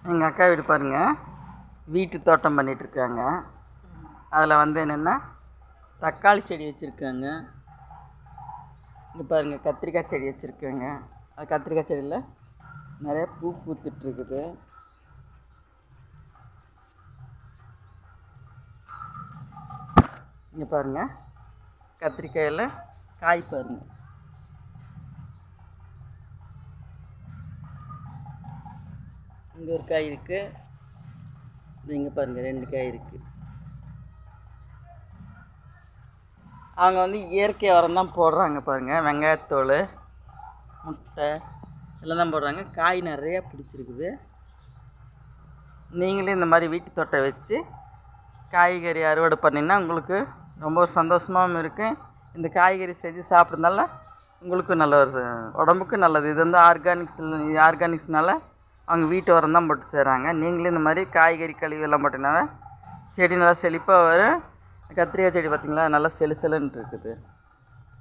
எங்கள் அக்கா வீடு பாருங்கள், வீட்டு தோட்டம் பண்ணிகிட்ருக்காங்க. அதில் வந்து என்னென்னா தக்காளி செடி வச்சுருக்காங்க. இங்கே பாருங்கள், கத்திரிக்காய் செடி வச்சுருக்காங்க. அது கத்திரிக்காய் செடியில் நிறைய பூ பூத்துட்ருக்குது. இங்கே பாருங்கள், கத்திரிக்காயில் காய் பாருங்கள். இங்கே ஒரு காய் இருக்குது. இது இங்கே பாருங்கள், 2 காய் இருக்குது. அவங்க வந்து இயற்கை உரம் தான் போடுறாங்க பாருங்கள். வெங்காயத்தோல், முட்டை எல்லாம் தான் போடுறாங்க. காய் நிறையா பிடிச்சிருக்குது. நீங்களே இந்த மாதிரி வீட்டு தோட்டம் வச்சு காய்கறி அறுவடை பண்ணிங்கன்னா உங்களுக்கு ரொம்ப சந்தோஷமாகவும் இருக்குது. இந்த காய்கறி செஞ்சு சாப்பிட்றதுனால உங்களுக்கும் நல்ல ஒரு உடம்புக்கும் நல்லது. இது வந்து ஆர்கானிக்ஸ்னால அவங்க வீட்டு உரம் தான் போட்டு செய்கிறாங்க. நீங்களே இந்த மாதிரி காய்கறி கழிவு எல்லாம் போட்டிங்கனால செடி நல்லா செழிப்பாக வரும். கத்திரிக்காய் செடி பார்த்திங்களா, நல்லா செலுன்னு இருக்குது.